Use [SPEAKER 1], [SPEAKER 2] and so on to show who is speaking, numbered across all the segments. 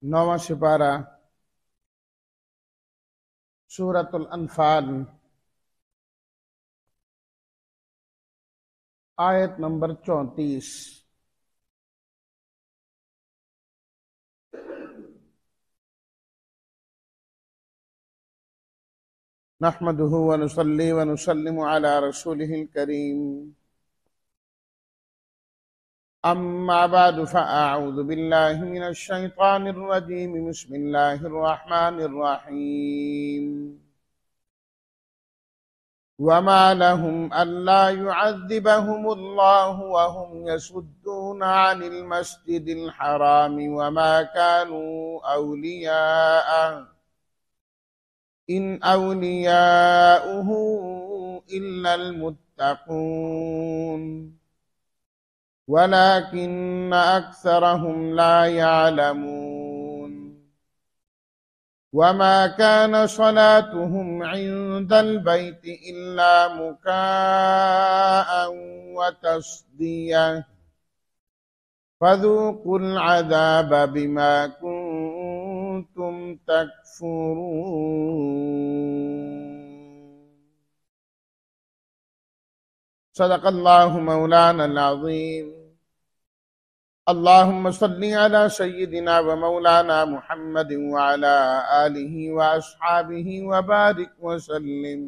[SPEAKER 1] نواں سپارہ سورۃ الانفال آیت نمبر 34۔ نحمده ونصلي ونسلم على رسوله الكريم، أما بعد فأعوذ بالله من الشيطان الرجيم، بسم الله الرحمن الرحيم۔ وما لهم ألا يعذبهم الله وهم يصدون عن المسجد الحرام وما كانوا أولياءه إن أولياؤه إلا المتقون ولكن أكثرهم لا يعلمون۔ وما كان صلاتهم عند البيت إلا مكاء وتصدية فذوقوا العذاب بما كنتم تكفرون۔ صدق الله مولانا العظيم۔ اللهم صل على سيدنا ومولانا محمد وعلى آله وأصحابه وبارك وسلم۔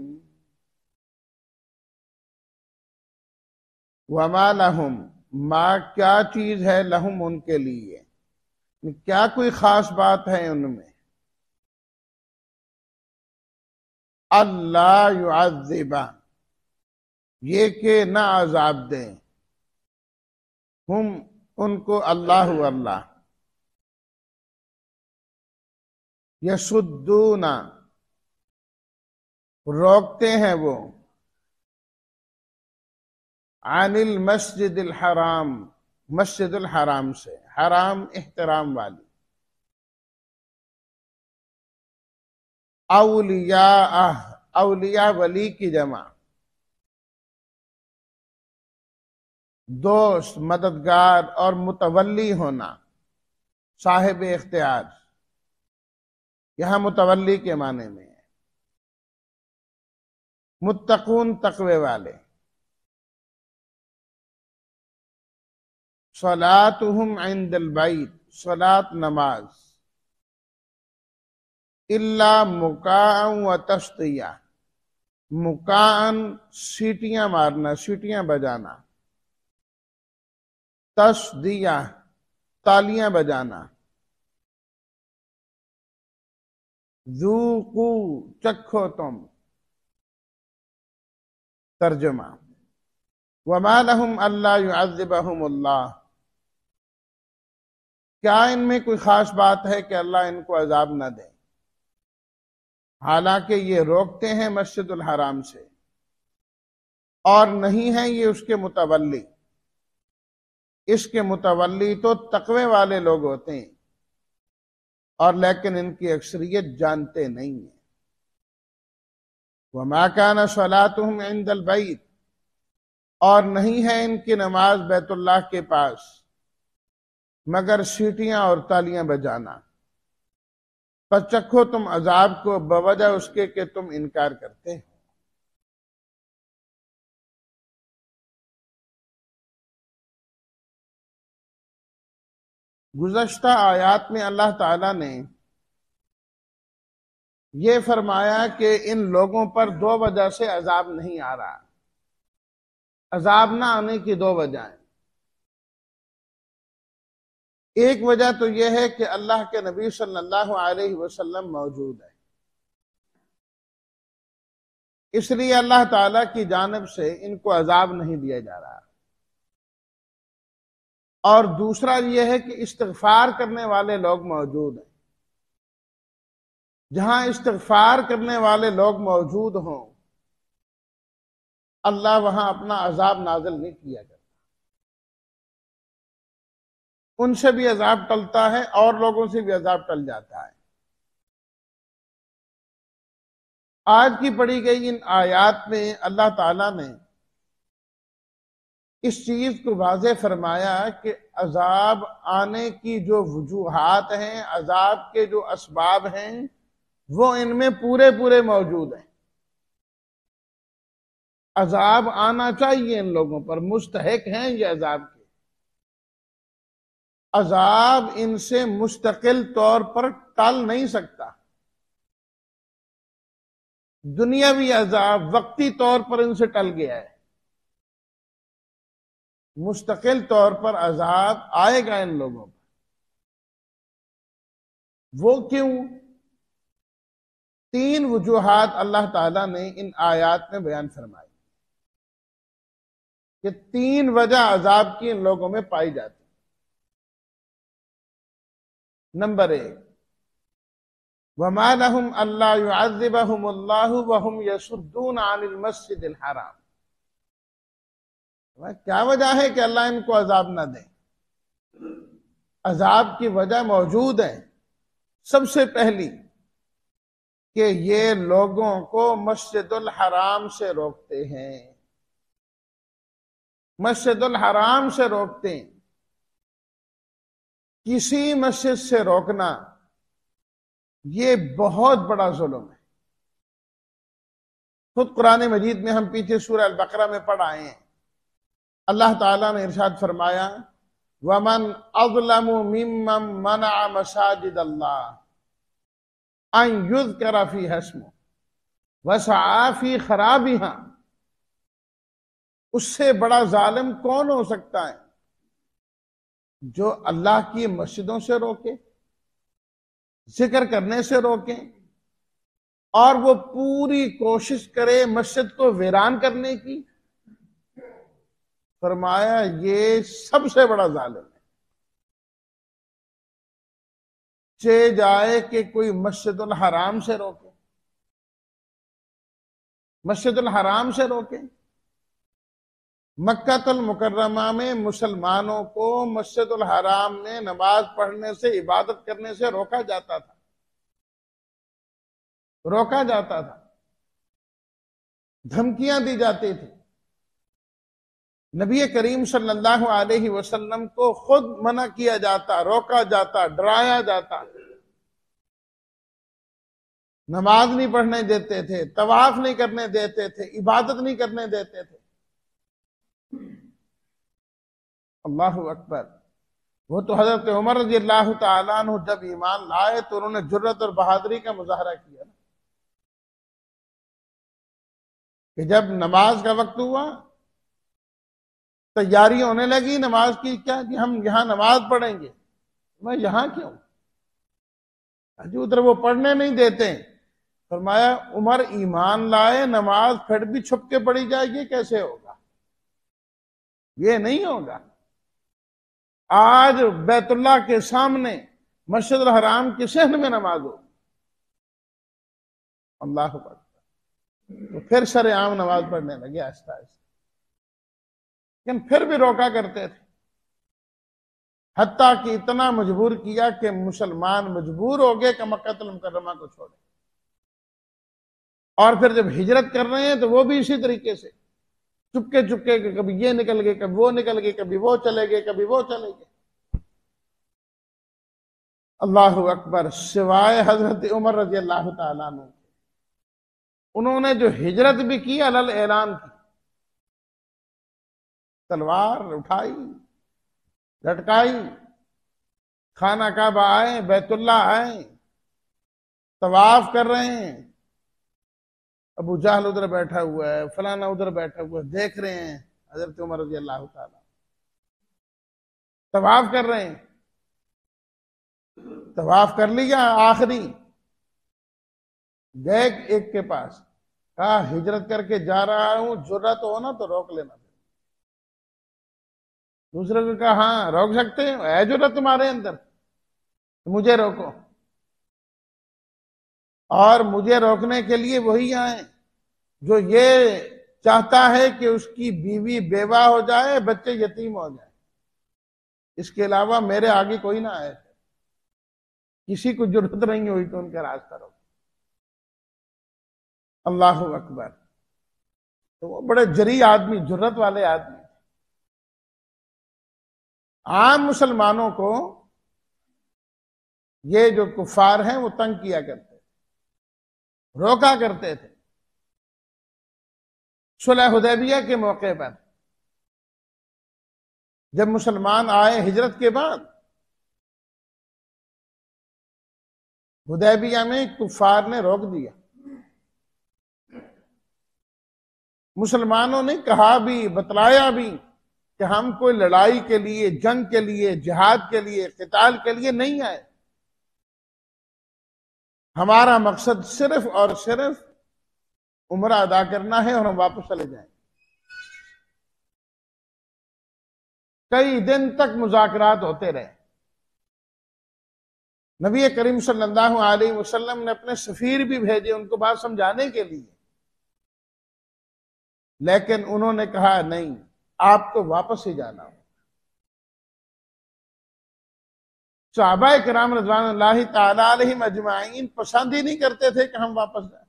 [SPEAKER 1] وما لهم، ما کیا چیز ہے، لہم ان کے لیے، کیا کوئی خاص بات ہے ان میں، اللہ يعذبہ، یہ کہ نہ عذاب دیں، ہم ان کو اللہ یصدون، روکتے ہیں وہ، عن المسجد الحرام، مسجد الحرام سے، حرام احترام والی، اولیاء، اولیاء ولی کی جمع، دوست، مددگار اور متولی ہونا، صاحب اختیار، یہاں متولی کے معنی میں ہے، متقون، تقوی والے، صلاتهم عند البیت، صلاۃ نماز، الا مکاء و تصدیہ، مکاء سیٹیاں مارنا، سیٹیاں بجانا، تصدیہ تالیاں بجانا، ذوقو چکھو تم، ترجمہ وما لهم الا يعذبهم اللہ، کیا ان میں کوئی خاص بات ہے کہ اللہ ان کو عذاب نہ دے، حالانکہ یہ روکتے ہیں مسجد الحرام سے اور نہیں ہیں یہ اس کے متولی، اس کے متولی تو تقوی والے لوگ ہوتے ہیں، اور لیکن ان کی اکثریت جانتے نہیں ہیں۔ وما كان صلاتهم عند البیت، اور نہیں ہے ان کی نماز بیت اللہ کے پاس مگر سیٹیاں اور تالیاں بجانا، پس چکھو تم عذاب کو بوجہ اس کے کہ تم انکار کرتے ہیں۔ گزشتہ آیات میں اللہ تعالیٰ نے یہ فرمایا کہ ان لوگوں پر دو وجہ سے عذاب نہیں آ رہا، عذاب نہ آنے کی دو وجہیں، ایک وجہ تو یہ ہے کہ اللہ کے نبی صلی اللہ علیہ وسلم موجود ہے، اس لیے اللہ تعالیٰ کی جانب سے ان کو عذاب نہیں دیا جا رہا، اور دوسرا یہ ہے کہ استغفار کرنے والے لوگ موجود ہیں، جہاں استغفار کرنے والے لوگ موجود ہوں اللہ وہاں اپنا عذاب نازل نہیں کیا کرتا، ان سے بھی عذاب ٹلتا ہے اور لوگوں سے بھی عذاب ٹل جاتا ہے۔ آج کی پڑھی گئی ان آیات میں اللہ تعالیٰ نے اس چیز کو واضح فرمایا کہ عذاب آنے کی جو وجوہات ہیں، عذاب کے جو اسباب ہیں، وہ ان میں پورے پورے موجود ہیں۔ عذاب آنا چاہیے ان لوگوں پر، مستحق ہیں یہ عذاب کے۔ عذاب ان سے مستقل طور پر ٹل نہیں سکتا۔ دنیاوی عذاب وقتی طور پر ان سے ٹل گیا ہے، مستقل طور پر عذاب آئے گا ان لوگوں پر۔ وہ کیوں؟ 3 وجوہات اللہ تعالیٰ نے ان آیات میں بیان فرمائی کہ 3 وجہ عذاب کی ان لوگوں میں پائی جاتی۔ نمبر 1، وَمَا لَهُمْ أَلَّا يُعَذِّبَهُمُ اللَّهُ وَهُمْ يَصُدُّونَ عَنِ الْمَسْجِدِ الْحَرَامِ۔ کیا وجہ ہے کہ اللہ ان کو عذاب نہ دے؟ عذاب کی وجہ موجود ہے۔ سب سے پہلی کہ یہ لوگوں کو مسجد الحرام سے روکتے ہیں، مسجد الحرام سے روکتے ہیں۔ کسی مسجد سے روکنا یہ بہت بڑا ظلم ہے۔ خود قرآن مجید میں ہم پیچھے سورہ البقرہ میں پڑھ آئے ہیں، اللہ تعالیٰ نے ارشاد فرمایا وَمَنْ أَظْلَمُ مِمَّنْ مَنَعَ مَسَاجِدَ اللَّهِ أَنْ يُذْكَرَ فِيهَا اسْمُهُ وَسَعَىٰ فِي خَرَابِهَا۔ اس سے بڑا ظالم کون ہو سکتا ہے جو اللہ کی مسجدوں سے روکے، ذکر کرنے سے روکے، اور وہ پوری کوشش کرے مسجد کو ویران کرنے کی؟ فرمایا یہ سب سے بڑا ظالم ہے۔ چاہے جائے کہ کوئی مسجد الحرام سے روکے، مسجد الحرام سے روکے۔ مکہ المکرمہ میں مسلمانوں کو مسجد الحرام میں نماز پڑھنے سے، عبادت کرنے سے روکا جاتا تھا، روکا جاتا تھا، دھمکیاں دی جاتی تھی۔ نبی کریم صلی اللہ علیہ وسلم کو خود منع کیا جاتا، روکا جاتا، ڈرایا جاتا۔ نماز نہیں پڑھنے دیتے تھے، طواف نہیں کرنے دیتے تھے، عبادت نہیں کرنے دیتے تھے۔ اللہ اکبر۔ وہ تو حضرت عمر رضی اللہ تعالیٰ عنہ جب ایمان لائے تو انہوں نے جرت اور بہادری کا مظاہرہ کیا کہ جب نماز کا وقت ہوا، تیاری ہونے لگی نماز کی، کیا کہ ہم یہاں نماز پڑھیں گے۔ میں یہاں کیوں؟ ادھر وہ پڑھنے نہیں دیتے۔ فرمایا عمر ایمان لائے، نماز پھر بھی چھپ کے پڑھی جائے گی، کیسے ہوگا؟ یہ نہیں ہوگا۔ آج بیت اللہ کے سامنے مسجد الحرام کے صحن میں نماز ہو، اللہ اکبر، تو پھر سر عام نماز پڑھنے لگے آہستہ آہستہ، لیکن پھر بھی روکا کرتے تھے، حتیٰ کہ اتنا مجبور کیا کہ مسلمان مجبور ہو گئے کہ مکہ المکرمہ کو چھوڑے۔ اور پھر جب ہجرت کر رہے ہیں تو وہ بھی اسی طریقے سے چپکے چپکے کہ کبھی یہ نکل گئے، کبھی وہ نکل گئے، کبھی وہ چلے گئے، کبھی وہ چلے گئے۔ اللہ اکبر۔ سوائے حضرت عمر رضی اللہ تعالیٰ عنہ، انہوں نے جو ہجرت بھی کی علل اعلان کی، تلوار اٹھائی، لٹکائی، خانہ کعبہ آئے، بیت اللہ آئے، طواف کر رہے ہیں، ابو جہل ادھر بیٹھا ہوا ہے، فلانا ادھر بیٹھا ہوا ہے، دیکھ رہے ہیں حضرت عمر رضی اللہ تعالیٰ، طواف کر رہے ہیں۔ طواف کر لیا، آخری گئے ایک کے پاس، کہا ہجرت کر کے جا رہا ہوں، جرت ہو نا تو روک لینا۔ دوسرے کو کہا ہاں روک سکتے ہیں، ہے جرت تمہارے اندر، مجھے روکو۔ اور مجھے روکنے کے لیے وہی آئے جو یہ چاہتا ہے کہ اس کی بیوی بیوہ ہو جائے، بچے یتیم ہو جائے، اس کے علاوہ میرے آگے کوئی نہ آئے۔ کسی کو جرت نہیں ہوئی کہ ان کا راستہ روکے۔ اللہ اکبر۔ تو وہ بڑے جری آدمی، جرت والے آدمی، عام مسلمانوں کو یہ جو کفار ہیں وہ تنگ کیا کرتے تھے، روکا کرتے تھے۔ صلح حدیبیہ کے موقع پر جب مسلمان آئے ہجرت کے بعد، حدیبیہ میں کفار نے روک دیا۔ مسلمانوں نے کہا بھی، بتلایا بھی کہ ہم کوئی لڑائی کے لیے، جنگ کے لیے، جہاد کے لیے، قتال کے لیے نہیں آئے، ہمارا مقصد صرف اور صرف عمرہ ادا کرنا ہے اور ہم واپس چلے جائیں۔ کئی دن تک مذاکرات ہوتے رہے۔ نبی کریم صلی اللہ علیہ وسلم نے اپنے سفیر بھی بھیجے ان کو بات سمجھانے کے لیے، لیکن انہوں نے کہا نہیں، آپ کو واپس ہی جانا ہو۔ صحابہ کرام رضوان اللہ تعالی علیہم اجمعین پسند ہی نہیں کرتے تھے کہ ہم واپس جائیں۔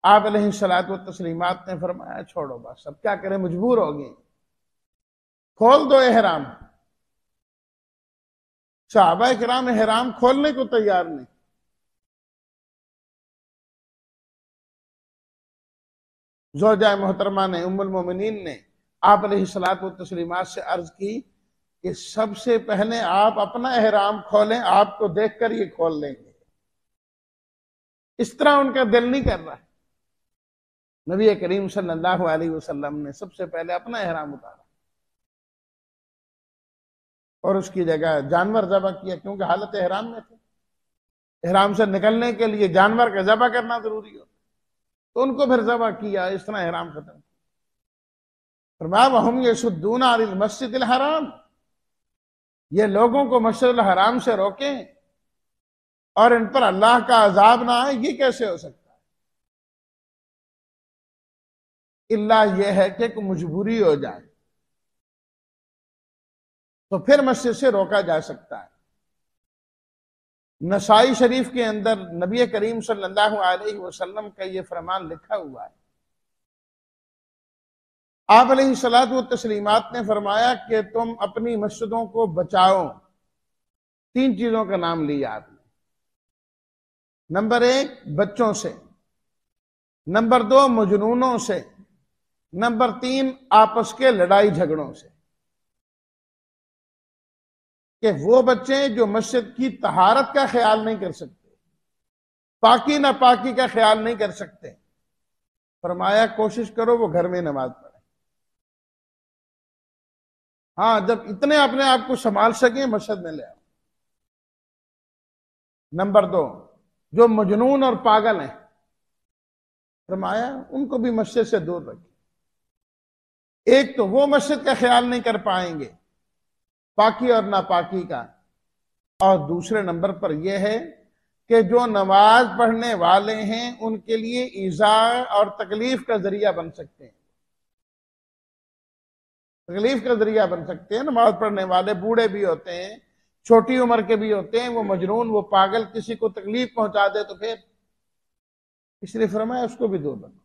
[SPEAKER 1] آپ علیہ الصلوۃ والتسلیمات نے فرمایا چھوڑو بس، اب کیا کریں، مجبور ہو گئے، کھول دو احرام۔ صحابہ کرام احرام کھولنے کو تیار نہیں۔ زوجہ محترمہ نے، ام المومنین نے آپ علیہ الصلوۃ والتسلیمات سے عرض کی کہ سب سے پہلے آپ اپنا احرام کھولیں، آپ کو دیکھ کر یہ کھول لیں گے۔ اس طرح ان کا دل نہیں کر رہا۔ نبی کریم صلی اللہ علیہ وسلم نے سب سے پہلے اپنا احرام اتارا اور اس کی جگہ جانور ذبح کیا، کیونکہ حالت احرام میں تھے۔ احرام سے نکلنے کے لیے جانور کا ذبح کرنا ضروری ہوتا، تو ان کو پھر ذبح کیا، اس طرح احرام ختم کیا۔ فرمایا وَهُمْ يَصُدُّونَ عَنِ الْمَسْجِدِ الْحَرَامِ، یہ لوگوں کو مسجد الحرام سے روکیں اور ان پر اللہ کا عذاب نہ آئے، یہ کیسے ہو سکتا ہے؟ اللہ یہ ہے کہ مجبوری ہو جائے تو پھر مسجد سے روکا جا سکتا ہے۔ نسائی شریف کے اندر نبی کریم صلی اللہ علیہ وسلم کا یہ فرمان لکھا ہوا ہے۔ آپ علیہ الصلوۃ والتسلیمات نے فرمایا کہ تم اپنی مسجدوں کو بچاؤ۔ تین چیزوں کا نام لیا آپ نے۔ نمبر 1 بچوں سے، نمبر 2 مجنونوں سے، نمبر 3 آپس کے لڑائی جھگڑوں سے۔ کہ وہ بچے جو مسجد کی طہارت کا خیال نہیں کر سکتے، پاکی ناپاکی کا خیال نہیں کر سکتے، فرمایا کوشش کرو وہ گھر میں نماز پڑھیں۔ ہاں، جب اتنے اپنے آپ کو سنبھال سکیں مسجد میں لے آؤ۔ نمبر 2 جو مجنون اور پاگل ہیں، فرمایا ان کو بھی مسجد سے دور رکھیں۔ ایک تو وہ مسجد کا خیال نہیں کر پائیں گے، پاکی اور ناپاکی کا، اور دوسرے نمبر پر یہ ہے کہ جو نماز پڑھنے والے ہیں ان کے لیے ایذاء اور تکلیف کا ذریعہ بن سکتے ہیں، تکلیف کا ذریعہ بن سکتے ہیں۔ نماز پڑھنے والے بوڑھے بھی ہوتے ہیں، چھوٹی عمر کے بھی ہوتے ہیں، وہ مجنون، وہ پاگل کسی کو تکلیف پہنچا دے تو پھر اس لیے فرمایا اس کو بھی دور رکھو۔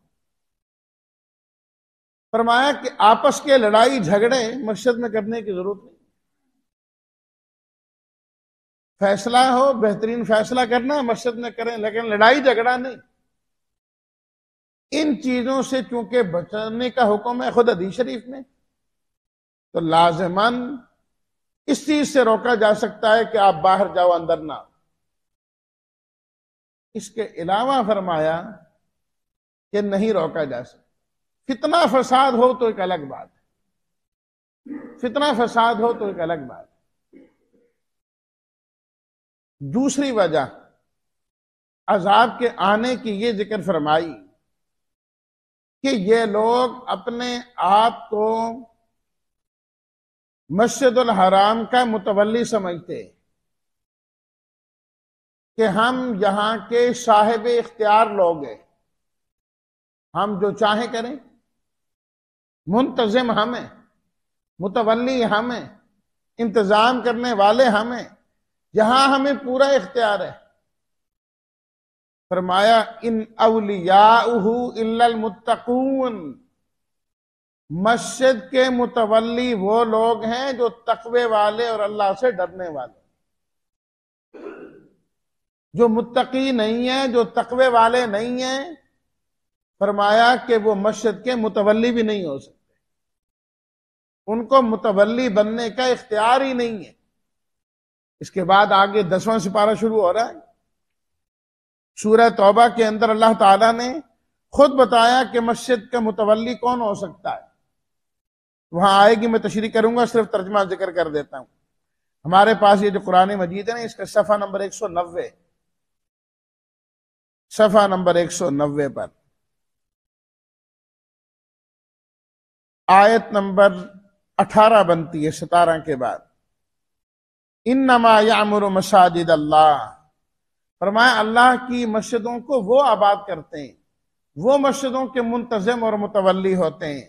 [SPEAKER 1] فرمایا کہ آپس کے لڑائی جھگڑے مسجد میں کرنے کی ضرورت نہیں، فیصلہ ہو، بہترین فیصلہ کرنا مسجد میں کریں، لیکن لڑائی جھگڑا نہیں۔ ان چیزوں سے چونکہ بچنے کا حکم ہے خود حدیث شریف میں، تو لازماً اس چیز سے روکا جا سکتا ہے کہ آپ باہر جاؤ، اندر نہ آؤ۔ اس کے علاوہ فرمایا کہ نہیں روکا جا سکتا۔ فتنہ فساد ہو تو ایک الگ بات ہے، فتنہ فساد ہو تو ایک الگ بات ہے۔ دوسری وجہ عذاب کے آنے کی یہ ذکر فرمائی کہ یہ لوگ اپنے آپ کو مسجد الحرام کا متولی سمجھتے کہ ہم یہاں کے صاحب اختیار لوگ ہیں، ہم جو چاہیں کریں، منتظم ہمیں، متولی ہمیں، انتظام کرنے والے ہمیں، یہاں ہمیں پورا اختیار ہے۔ فرمایا ان اولیاؤہ الا المتقون، مسجد کے متولی وہ لوگ ہیں جو تقوی والے اور اللہ سے ڈرنے والے. جو متقی نہیں ہیں، جو تقوی والے نہیں ہیں، فرمایا کہ وہ مسجد کے متولی بھی نہیں ہو سکتے. ان کو متولی بننے کا اختیار ہی نہیں ہے. اس کے بعد آگے 10واں سپارہ شروع ہو رہا ہے. سورہ توبہ کے اندر اللہ تعالیٰ نے خود بتایا کہ مسجد کا متولی کون ہو سکتا ہے. وہاں آئے گی، میں تشریح کروں گا، صرف ترجمہ ذکر کر دیتا ہوں. ہمارے پاس یہ جو قرآن مجید ہے نا، اس کا صفحہ نمبر 190، صفحہ نمبر 190 پر آیت نمبر 18 بنتی ہے 17 کے بعد. انما یعمر مساجد اللہ، فرمایا اللہ کی مسجدوں کو وہ آباد کرتے ہیں، وہ مسجدوں کے منتظم اور متولی ہوتے ہیں،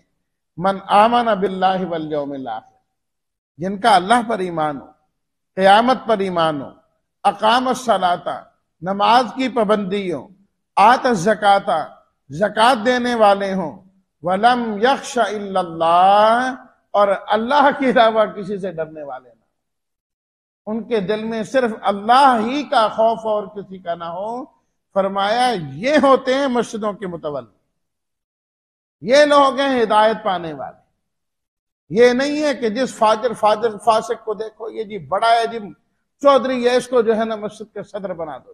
[SPEAKER 1] من آمن باللہ والیوم الاخر، جن کا اللہ پر ایمان ہو، قیامت پر ایمان ہو، اقام الصلاۃ، نماز کی پابندی ہو، آت الزکاۃ، زکوٰۃ دینے والے ہوں، ولم یخش الا اللہ، اور اللہ کے علاوہ کسی سے ڈرنے والے نہ، ان کے دل میں صرف اللہ ہی کا خوف اور کسی کا نہ ہو. فرمایا یہ ہوتے ہیں مسجدوں کے متولی، یہ لوگ ہیں ہدایت پانے والے. یہ نہیں ہے کہ جس فاجر فاسق کو دیکھو، یہ جی بڑا ہے، جی چودھری ہے، اس کو جو ہے نا مسجد کا صدر بنا دو،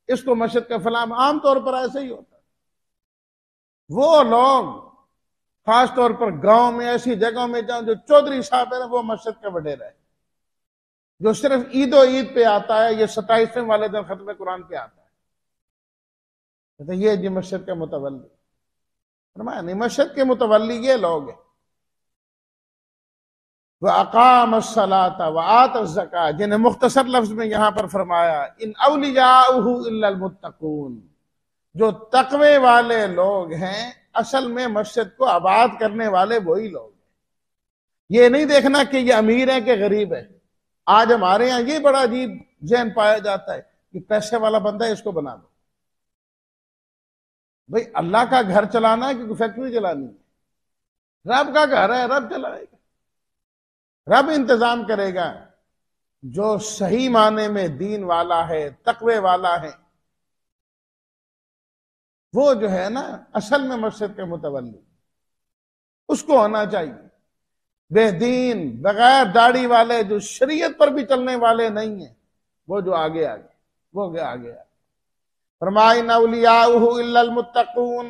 [SPEAKER 1] اس کو مسجد کا فلاں. عام طور پر ایسے ہی ہوتا ہے. وہ لوگ خاص طور پر گاؤں میں ایسی جگہوں میں جاؤ، جو چودھری صاحب ہے نا، وہ مسجد کا وڈیرا ہے، جو صرف عید و عید پہ آتا ہے، یہ 27ویں والے دن ختم قرآن پہ آتا ہے، تو یہ جی مسجد کا متولی. فرمایا نہیں، مسجد کے متولی یہ لوگ ہیں وَأَقَامَ الصَّلَاةَ وَآتَ الزَّكَاةَ، جنہیں مختصر لفظ میں یہاں پر فرمایا ان اولیاؤہ الا المتقون، جو تقوی والے لوگ ہیں. اصل میں مسجد کو آباد کرنے والے وہی لوگ ہیں. یہ نہیں دیکھنا کہ یہ امیر ہے کہ غریب ہے. آج ہمارے ہاں یہ بڑا عجیب ذہن پایا جاتا ہے کہ پیسے والا بندہ ہے، اس کو بنا دو. بھئی اللہ کا گھر چلانا ہے کہ فیکٹری چلانی ہے؟ رب کا گھر ہے، رب چلائے گا، رب انتظام کرے گا. جو صحیح معنی میں دین والا ہے، تقوی والا ہے، وہ جو ہے نا اصل میں مسجد کے متولی، اس کو ہونا چاہیے. بے دین بغیر داڑھی والے جو شریعت پر بھی چلنے والے نہیں ہیں، وہ جو آگے آگے. فرمایا ان اولیاؤہ الا المتقون،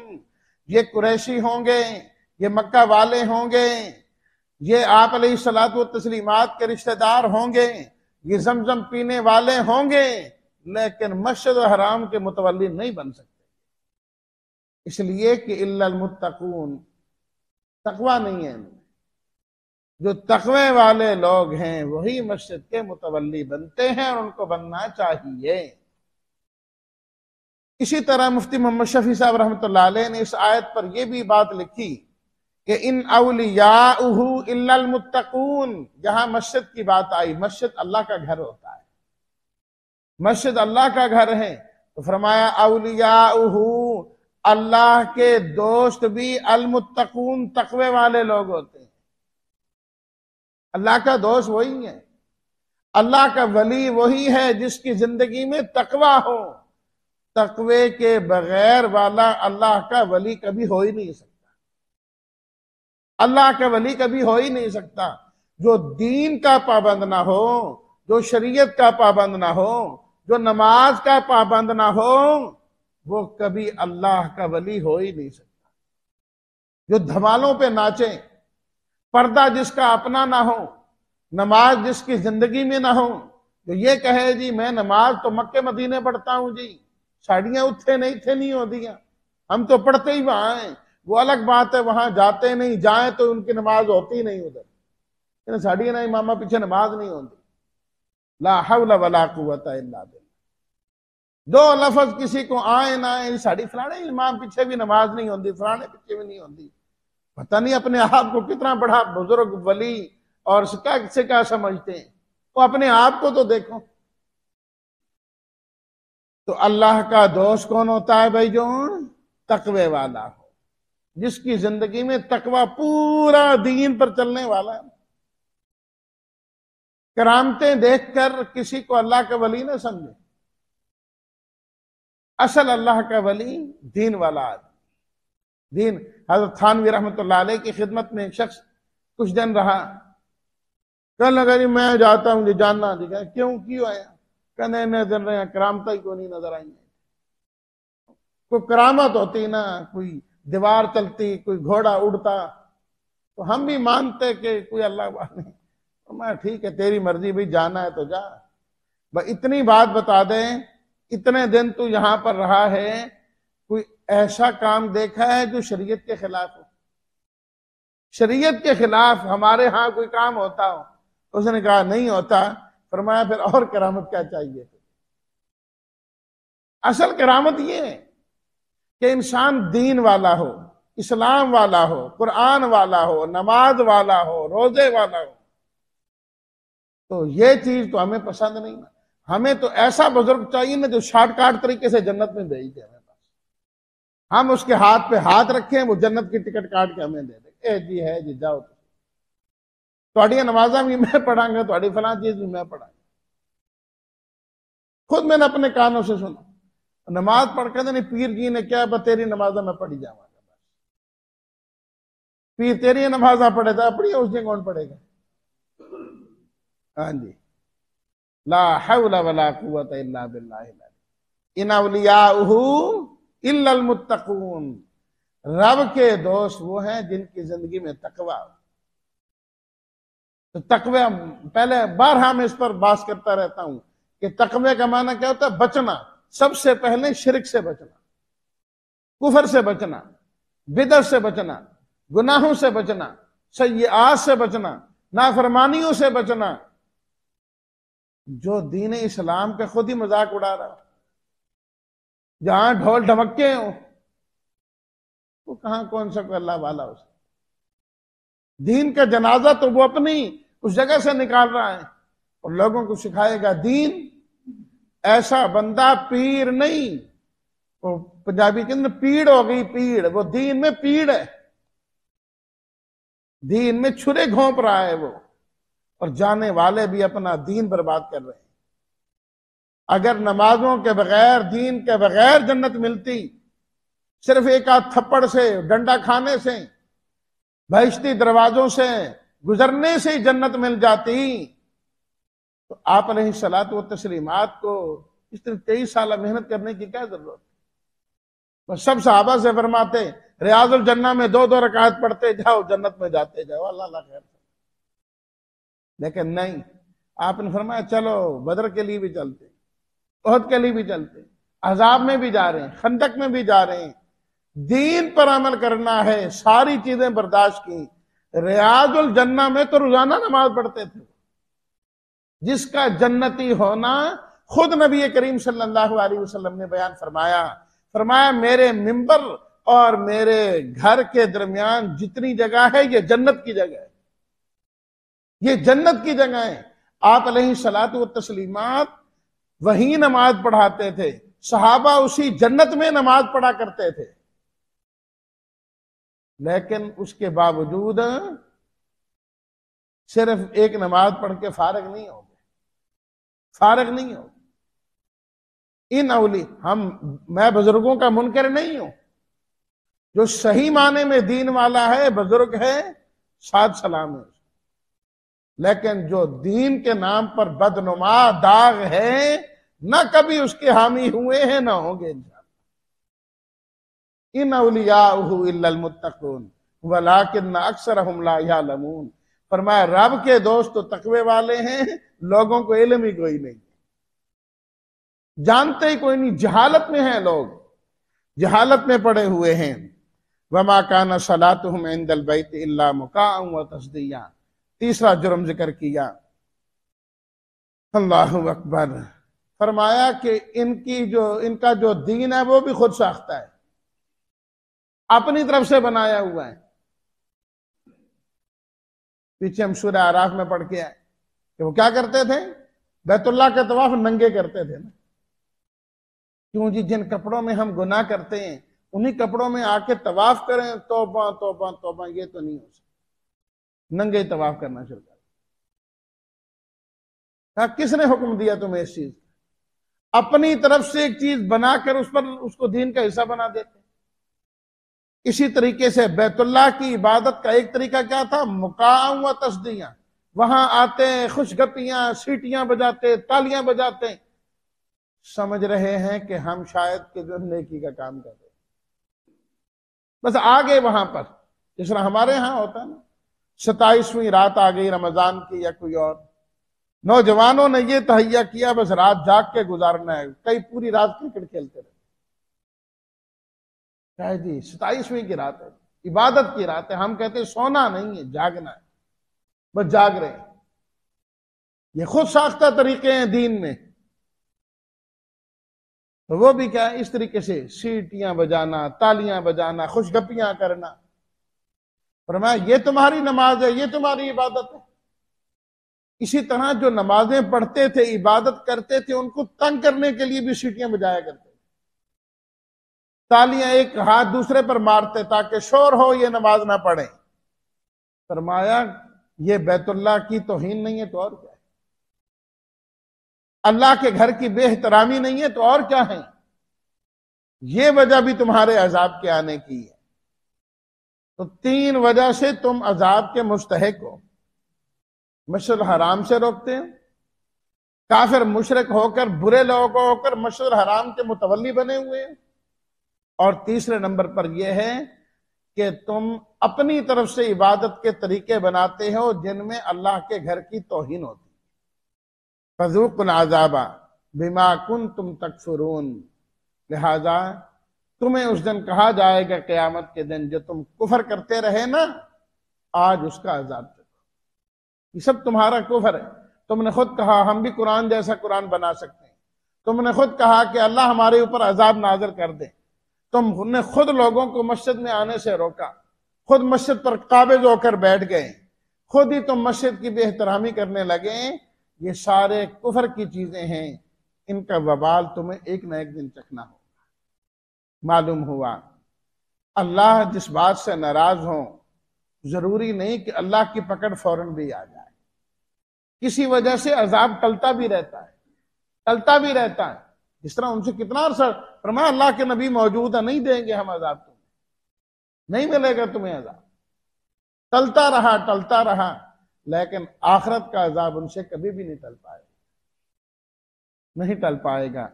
[SPEAKER 1] یہ قریشی ہوں گے، یہ مکہ والے ہوں گے، یہ آپ علیہ الصلوۃ والتسلیمات کے رشتہ دار ہوں گے، یہ زمزم پینے والے ہوں گے، لیکن مسجد حرام کے متولی نہیں بن سکتے. اس لیے کہ الا المتقون، تقوی نہیں ہے. جو تقوی والے لوگ ہیں وہی مسجد کے متولی بنتے ہیں، اور ان کو بننا چاہیے. اسی طرح مفتی محمد شفیع صاحب رحمۃ اللہ علیہ نے اس آیت پر یہ بھی بات لکھی کہ ان اولیاؤہ الا المتقون، جہاں مسجد کی بات آئی، مسجد اللہ کا گھر ہوتا ہے، مسجد اللہ کا گھر ہے، تو فرمایا اولیاؤہ، اللہ کے دوست بھی المتقون، تقوی والے لوگ ہوتے ہیں. اللہ کا دوست وہی ہے، اللہ کا ولی وہی ہے جس کی زندگی میں تقوی ہو. تقوی کے بغیر والا اللہ کا ولی کبھی ہو ہی نہیں سکتا. اللہ کا ولی کبھی ہو ہی نہیں سکتا. جو دین کا پابند نہ ہو، جو شریعت کا پابند نہ ہو، جو نماز کا پابند نہ ہو، وہ کبھی اللہ کا ولی ہو ہی نہیں سکتا. جو دھمالوں پہ ناچیں، پردہ جس کا اپنا نہ ہو، نماز جس کی زندگی میں نہ ہو، جو یہ کہے جی میں نماز تو مکے مدینے پڑھتا ہوں جی، ساڑیاں اتھے نہیں ہوتیاں، ہم تو پڑھتے ہی وہاں ہیں. وہ الگ بات ہے، وہاں جاتے نہیں، جائیں تو ان کی نماز ہوتی نہیں ادھر، ساڑیاں نہیں، امامہ پیچھے نماز نہیں ہوتی. لا حول ولا قوت الا باللہ. دو لفظ کسی کو آئے نہ آئے، ساڑی فلانے امام پیچھے بھی نماز نہیں ہوتی، فلانے پیچھے بھی نہیں ہوتی. پتہ نہیں اپنے آپ کو کتنا بڑا بزرگ ولی اور سے کیا سمجھتے ہیں. وہ اپنے آپ کو تو دیکھو. تو اللہ کا دوست کون ہوتا ہے بھائی؟ جو تقوی والا ہو. جس کی زندگی میں تقوی پورا دین پر چلنے والا ہے. کرامتیں دیکھ کر کسی کو اللہ کا ولی نہ سمجھے. اصل اللہ کا ولی دین والا آدمی. دین. حضرت تھانوی رحمۃ اللہ علیہ کی خدمت میں ایک شخص کچھ دن رہا. کہنے لگا جی میں جاتا ہوں جی جاننا. کیوں آیا؟ کہنے نظر رہے کرامتیں کو نہیں نظر آئیں. کوئی کرامت ہوتی نا، کوئی دیوار چلتی، کوئی گھوڑا اڑتا، تو ہم بھی مانتے کہ کوئی اللہ والے. میں ٹھیک ہے تیری مرضی بھی، جانا ہے تو جا. بس اتنی بات بتا دیں، اتنے دن تو یہاں پر رہا ہے، کوئی ایسا کام دیکھا ہے جو شریعت کے خلاف ہو؟ شریعت کے خلاف ہمارے ہاں کوئی کام ہوتا ہو؟ اس نے کہا نہیں ہوتا. فرمایا پھر اور کرامت کیا چاہیے؟ اصل کرامت یہ ہے کہ انسان دین والا ہو، اسلام والا ہو، قرآن والا ہو، نماز والا ہو، روزے والا ہو. تو یہ چیز تو ہمیں پسند نہیں. ہمیں تو ایسا بزرگ چاہیے نا جو شارٹ کٹ طریقے سے جنت میں بھیج دے. ہمیں پاس ہم اس کے ہاتھ پہ ہاتھ رکھیں، وہ جنت کی ٹکٹ کاٹ کے ہمیں دے دے. اے جی ہے جی جاؤ. تھوڑی نمازاں بھی میں پڑھاں گا، تھوڑی فلاں چیز بھی میں پڑھاں گا. خود میں نے اپنے کانوں سے سنا. نماز پڑھ کے نہیں، پیر جی نے کیا تیری نمازاں میں پڑھی جاؤں گا. پیر تیری نمازاں پڑھے تھا پڑھی، اس دن کون پڑھے گا؟ ہاں جی. لا حول ولا قوت الا باللہ. ان اولیاءہ الا المتقون. رب کے دوست وہ ہیں جن کی زندگی میں تقوی. تو تقوی پہلے بارہا میں اس پر بات کرتا رہتا ہوں کہ تقوی کا معنی کیا ہوتا ہے؟ بچنا. سب سے پہلے شرک سے بچنا، کفر سے بچنا، بدعت سے بچنا، گناہوں سے بچنا، سیئات سے بچنا، نافرمانیوں سے بچنا. جو دین اسلام کے خود ہی مذاق اڑا رہا، جہاں ڈھول ڈھمکے ہوں، وہ کہاں کون سا کوئی اللہ والا ہو. دین کا جنازہ تو وہ اپنی اس جگہ سے نکال رہا ہے اور لوگوں کو سکھائے گا دین. ایسا بندہ پیر نہیں، وہ پنجابی کے اندر پیڑ ہو گئی. پیڑ وہ دین میں پیڑ ہے، دین میں چھرے گھونپ رہا ہے وہ. اور جانے والے بھی اپنا دین برباد کر رہے ہیں. اگر نمازوں کے بغیر، دین کے بغیر جنت ملتی، صرف ایک آدھ تھپڑ سے، ڈنڈا کھانے سے، بہشتی دروازوں سے گزرنے سے ہی جنت مل جاتی، تو آپ علیہ الصلوۃ والتسلیمات کو اس طرح 23 سالہ محنت کرنے کی کیا ضرورت؟ بس سب صحابہ سے فرماتے ریاض الجنہ میں 2 رکعت پڑھتے جاؤ، جنت میں جاتے جاؤ، اللہ اللہ خیر. لیکن نہیں، آپ نے فرمایا چلو بدر کے لیے بھی چلتے، احد کے لیے بھی چلتے، عذاب میں بھی جا رہے ہیں، خندق میں بھی جا رہے ہیں. دین پر عمل کرنا ہے، ساری چیزیں برداشت کی. ریاض الجنہ میں تو روزانہ نماز پڑھتے تھے. جس کا جنتی ہونا خود نبی کریم صلی اللہ علیہ وسلم نے بیان فرمایا میرے ممبر اور میرے گھر کے درمیان جتنی جگہ ہے یہ جنت کی جگہ ہے، یہ جنت کی جگہ ہے. آپ علیہ الصلوۃ والتسلیمات وہیں نماز پڑھاتے تھے، صحابہ اسی جنت میں نماز پڑھا کرتے تھے. لیکن اس کے باوجود صرف ایک نماز پڑھ کے فارغ نہیں ہو گئے، فارغ نہیں ہو. میں بزرگوں کا منکر نہیں ہوں. جو صحیح معنی میں دین والا ہے، بزرگ ہے، ساتھ سلام ہے. لیکن جو دین کے نام پر بدنما داغ ہے، نہ کبھی اس کے حامی ہوئے ہیں نہ ہوں گے انشاءاللہ. ان اولیاءہ الا المتقون ولکن اکثرهم لا یعلمون. فرمایا رب کے دوست تو تقوی والے ہیں، لوگوں کو علم ہی کوئی نہیں، جانتے ہی کوئی نہیں. جہالت میں ہیں لوگ، جہالت میں پڑے ہوئے ہیں. وما کان صلاتهم عند البیت الا مکاء وتصدیہ. تیسرا جرم ذکر کیا. اللہ اکبر. فرمایا کہ ان کا جو دین ہے وہ بھی خود ساختہ ہے، اپنی طرف سے بنایا ہوا ہے. پیچھے ہم سورہ اعراف میں پڑھ کے آئے کہ وہ کیا کرتے تھے؟ بیت اللہ کا طواف ننگے کرتے تھے نا. کیوں جی؟ جن کپڑوں میں ہم گناہ کرتے ہیں انہی کپڑوں میں آ کے طواف کریں، توبہ توبہ توبہ، یہ تو نہیں ہو سکتا، ننگے طواف کرنا شروع کر۔ کس نے حکم دیا تمہیں اس چیز؟ اپنی طرف سے ایک چیز بنا کر اس کو دین کا حصہ بنا دیتے۔ اسی طریقے سے بیت اللہ کی عبادت کا ایک طریقہ کیا تھا؟ مقام و تصدیہ، وہاں آتے خوش گپیاں، سیٹیاں بجاتے، تالیاں بجاتے، سمجھ رہے ہیں کہ ہم شاید کہ جو نیکی کا کام کر رہے ہیں، بس آگے وہاں پر جس طرح ہمارے ہاں ہوتا ہے نا، 27ویں رات آ گئی رمضان کی یا کوئی اور، نوجوانوں نے یہ تہیا کیا بس رات جاگ کے گزارنا ہے، کئی پوری رات کرکٹ کھیلتے رہے۔ جی 27ویں کی رات ہے، عبادت کی رات ہے، ہم کہتے ہیں سونا نہیں ہے، جاگنا ہے، بس جاگ رہے ہیں۔ یہ خود ساختہ طریقے ہیں دین میں، تو وہ بھی کیا ہے، اس طریقے سے سیٹیاں بجانا، تالیاں بجانا، خوش گپیاں کرنا۔ فرمایا یہ تمہاری نماز ہے، یہ تمہاری عبادت ہے۔ اسی طرح جو نمازیں پڑھتے تھے، عبادت کرتے تھے، ان کو تنگ کرنے کے لیے بھی سیٹیاں بجایا کرتے، تالیاں ایک ہاتھ دوسرے پر مارتے تاکہ شور ہو، یہ نماز نہ پڑھیں۔ فرمایا یہ بیت اللہ کی توہین نہیں ہے تو اور کیا ہے؟ اللہ کے گھر کی بے احترامی نہیں ہے تو اور کیا ہے؟ یہ وجہ بھی تمہارے عذاب کے آنے کی ہے۔ تو 3 وجہ سے تم عذاب کے مستحق ہو۔ مسجد الحرام سے روکتے ہیں، کافر مشرک ہو کر، برے لوگ ہو کر مسجد الحرام کے متولی بنے ہوئے ہیں، اور تیسرے نمبر پر یہ ہے کہ تم اپنی طرف سے عبادت کے طریقے بناتے ہو جن میں اللہ کے گھر کی توہین ہوتی۔ فذوقوا العذاب بما کنتم تکفرون، لہذا تمہیں اس دن کہا جائے گا قیامت کے دن جو تم کفر کرتے رہے نا، آج اس کا عذاب چکھو۔ یہ سب تمہارا کفر ہے۔ تم نے خود کہا ہم بھی قرآن جیسا قرآن بنا سکتے ہیں، تم نے خود کہا کہ اللہ ہمارے اوپر عذاب نازل کر دے، تم نے خود لوگوں کو مسجد میں آنے سے روکا، خود مسجد پر قابض ہو کر بیٹھ گئے، خود ہی تم مسجد کی بے احترامی کرنے لگے۔ یہ سارے کفر کی چیزیں ہیں، ان کا وبال تمہیں ایک نہ ایک دن چکھنا ہوگا۔ معلوم ہوا اللہ جس بات سے ناراض ہوں، ضروری نہیں کہ اللہ کی پکڑ فوراً بھی آ جائے، کسی وجہ سے عذاب ٹلتا بھی رہتا ہے، ٹلتا بھی رہتا ہے۔ جس طرح ان سے کتنا عرصہ فرمایا اللہ کے نبی موجود ہے، نہیں دیں گے ہم عذاب تمہیں، نہیں ملے گا تمہیں عذاب، ٹلتا رہا، لیکن آخرت کا عذاب ان سے کبھی بھی نہیں ٹل پائے گا۔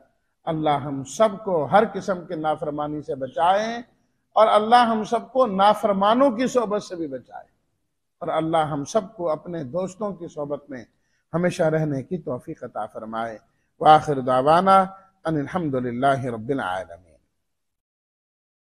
[SPEAKER 1] اللہ ہم سب کو ہر قسم کے نافرمانی سے بچائے، اور اللہ ہم سب کو نافرمانوں کی صحبت سے بھی بچائے، اور اللہ ہم سب کو اپنے دوستوں کی صحبت میں ہمیشہ رہنے کی توفیق عطا فرمائے۔ وآخر دعوانا ان الحمد للہ رب العالمین۔